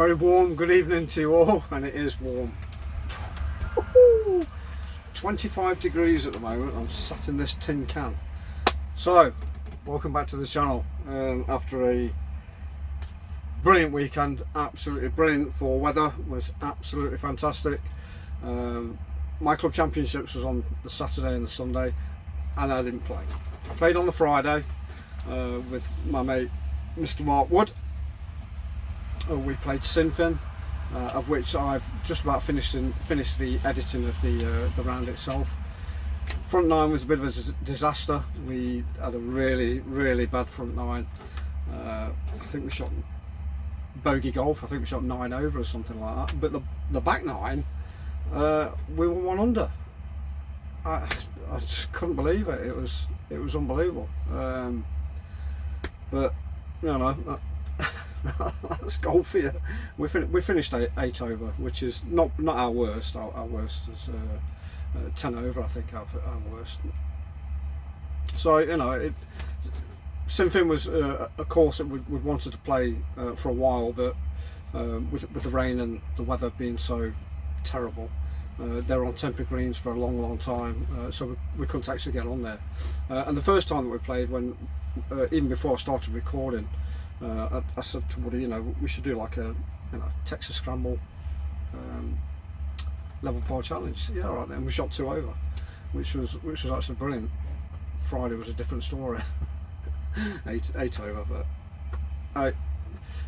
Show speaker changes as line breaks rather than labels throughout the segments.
Very warm good evening to you all, and it is warm. 25 degrees at the moment. I'm sat in this tin can. So, welcome back to the channel. After a brilliant weekend, absolutely brilliant for weather, was absolutely fantastic. My club championships was on the Saturday and the Sunday, and I didn't play. I played on the Friday with my mate Mr. Mark Wood. We played Sinfin, of which I've just about finished the editing of the round itself. Front nine was a bit of a disaster. We had a really bad front nine. I think we shot bogey golf. I think we shot 9 over or something like that. But the back nine, we were 1 under. I just couldn't believe it. It was unbelievable. But you know. That's golf for you. We finished 8 over, which is not our worst. Our worst is 10 over, I think. Our worst. So you know, Sinfin was a course that we wanted to play for a while, but with the rain and the weather being so terrible, they're on temporary greens for a long time, so we couldn't actually get on there. And the first time that we played, when even before I started recording, I said to Woody, you know, we should do like a Texas Scramble level par challenge. Yeah, all right then. We shot 2 over, which was actually brilliant. Friday was a different story. 8 over,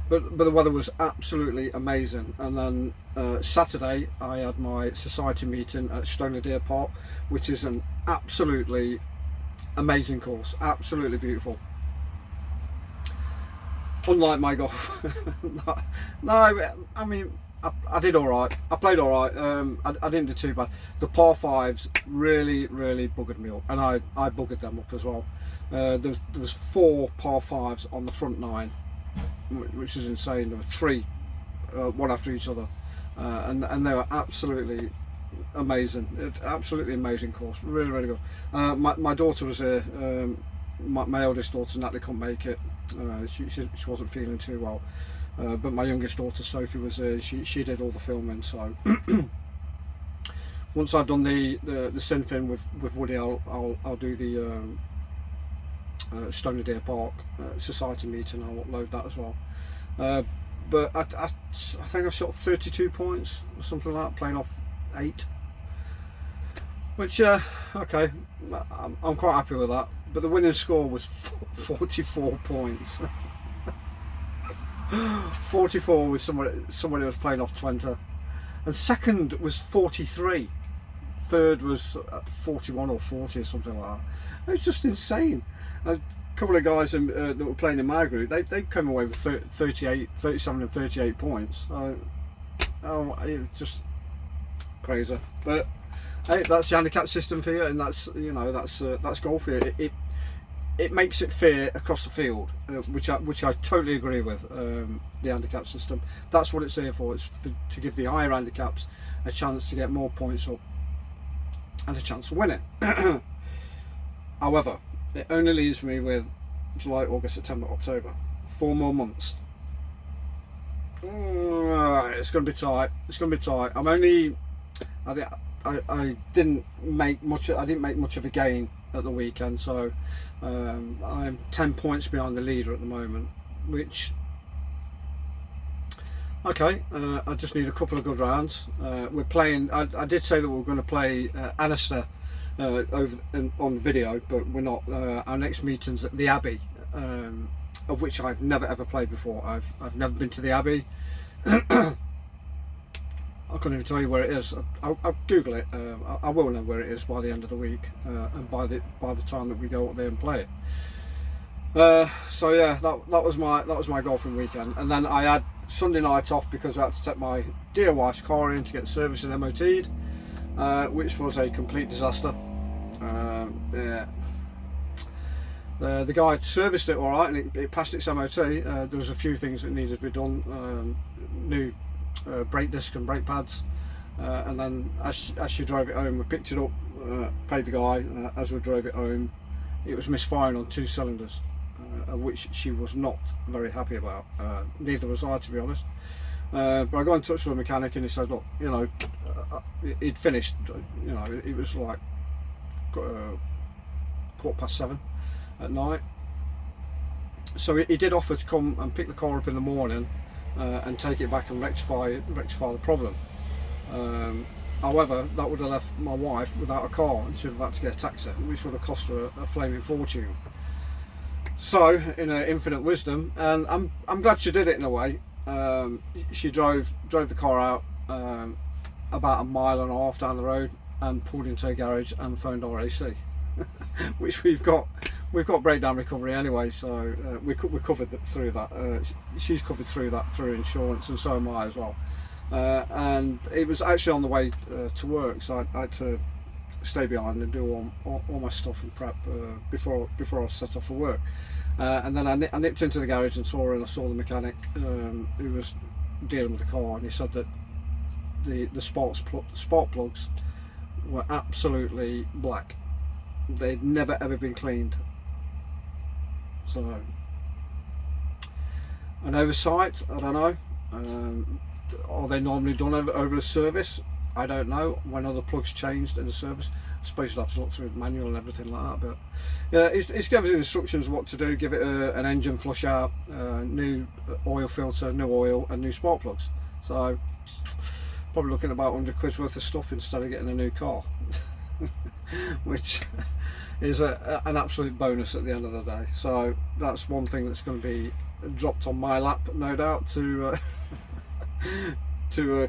but the weather was absolutely amazing. And then Saturday I had my society meeting at Stoney Deer Park, which is an absolutely amazing course, absolutely beautiful. Unlike my golf. no, I mean, I did all right. I played all right. I didn't do too bad. The par 5s really buggered me up, and I buggered them up as well. There was 4 par 5s on the front nine, which is insane. There were 3, one after each other, and they were absolutely amazing. Absolutely amazing course. Really good. My daughter was here. My eldest daughter Natalie couldn't make it. She wasn't feeling too well, but my youngest daughter Sophie was here. She did all the filming. So once I've done the Sinfin with Woody, I'll do the Stoney Deer Park society meeting. I'll upload that as well. But I think I shot 32 points or something like that, playing off 8. Which okay, I'm quite happy with that. But the winning score was 44 points. 44 was somebody who was playing off 20, and second was 43. Third was 41 or 40 or something like that. It was just insane. A couple of guys that were playing in my group, they came away with 37 and 38 points. Oh, it was just crazy. But hey, that's the handicap system for you, and that's golf for you. It makes it fair across the field, which I totally agree with. The handicap system, that's what it's here for. It's to give the higher handicaps a chance to get more points up and a chance of winning. However, it only leaves me with July, August, September, October, 4 more months. It's going to be tight. It's going to be tight. I didn't make much of a gain at the weekend, so I'm 10 points behind the leader at the moment, which okay, I just need a couple of good rounds. We're playing, I did say that we were going to play Annister on video, but we're not. Our next meeting's at the Abbey, of which I've never ever played before. I've never been to the Abbey. I can't even tell you where it is. I'll Google it. I will know where it is by the end of the week, and by the time that we go up there and play it. So yeah, that was my golfing weekend, and then I had Sunday night off because I had to take my dear wife's car in to get serviced and MOT'd, which was a complete disaster. Yeah. The guy serviced it all right, and it passed its MOT. There was a few things that needed to be done. New brake disc and brake pads, and then as she drove it home, we picked it up, paid the guy. As we drove it home, it was misfiring on 2 cylinders, which she was not very happy about. Neither was I, to be honest. But I got in touch with the mechanic and he said, look, you know, he'd finished, you know, it was like 7:15 at night. So he did offer to come and pick the car up in the morning and take it back and rectify the problem. However, that would have left my wife without a car and she'd have had to get a taxi, which would have cost her a flaming fortune. So, in her infinite wisdom, and I'm glad she did it in a way, she drove the car out about 1.5 miles down the road and pulled into a garage and phoned RAC, which we've got breakdown recovery anyway, so we're covered through that. She's covered through that through insurance, and so am I as well. And it was actually on the way to work, so I had to stay behind and do all my stuff and prep before I set off for work. And then I nipped into the garage and saw her, and I saw the mechanic who was dealing with the car, and he said that the spark plugs were absolutely black. They'd never ever been cleaned. So an oversight, I don't know. Are they normally done over a service? I don't know. When other plugs changed in the service, I suppose you'd have to look through the manual and everything like that. But yeah, it's given us instructions what to do. Give it an engine flush out, new oil filter, new oil, and new spark plugs. So probably looking at about 100 quid's worth of stuff instead of getting a new car, which is an absolute bonus at the end of the day. So that's one thing that's going to be dropped on my lap, no doubt, to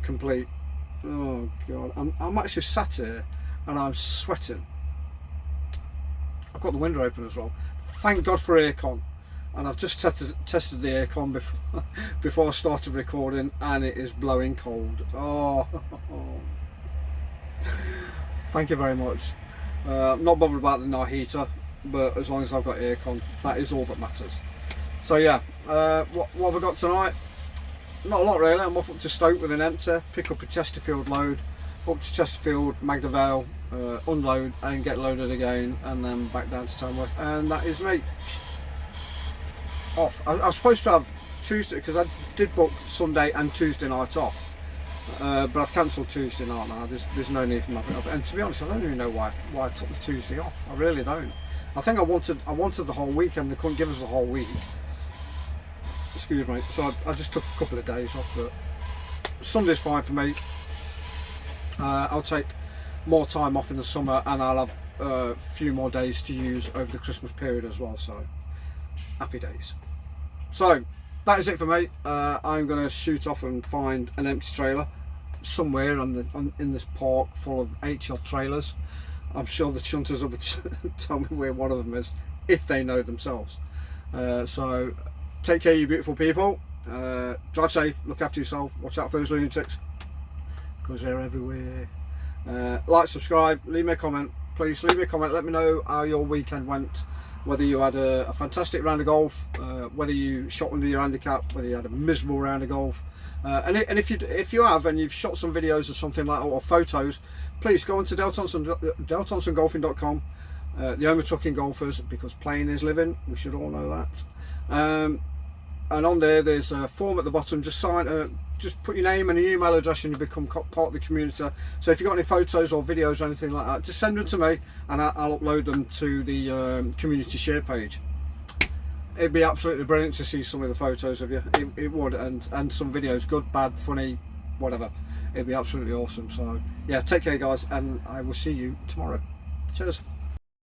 complete. Oh god, I'm actually sat here and I'm sweating. I've got the window open as well. Thank God for aircon, and I've just tested the aircon before I started recording, and it is blowing cold. Oh, thank you very much. I'm not bothered about the night heater, but as long as I've got aircon, that is all that matters. So yeah, what have I got tonight? Not a lot really. I'm off up to Stoke with an empty, pick up a Chesterfield load, up to Chesterfield, Magda Vale, unload and get loaded again, and then back down to Tamworth, and that is me. Off. I was supposed to have Tuesday, because I did book Sunday and Tuesday night off, but I've cancelled Tuesday night now. There's no need for nothing off. And to be honest, I don't even know why I took the Tuesday off. I really don't. I think I wanted the whole week, and they couldn't give us the whole week. Excuse me. So I just took a couple of days off, but Sunday's fine for me. I'll take more time off in the summer, and I'll have a few more days to use over the Christmas period as well. So happy days. So that is it for me. I'm going to shoot off and find an empty trailer somewhere in this park full of 8-odd trailers. I'm sure the shunters will tell me where one of them is, if they know themselves. So take care, you beautiful people. Drive safe, look after yourself, watch out for those lunatics, because they're everywhere. Like, subscribe, leave me a comment. Please leave me a comment, let me know how your weekend went, whether you had a fantastic round of golf, whether you shot under your handicap, whether you had a miserable round of golf. And if you have, and you've shot some videos or something like that, or photos, please go on to DaleThompsonGolfing.com, the home of trucking golfers, because playing is living, we should all know that. And on there's a form at the bottom. Just put your name and your email address, and you become part of the community. So if you've got any photos or videos or anything like that, just send them to me, and I'll upload them to the community share page. It'd be absolutely brilliant to see some of the photos of you. It would, and some videos, good, bad, funny, whatever. It'd be absolutely awesome. So yeah, take care guys, and I will see you tomorrow. Cheers.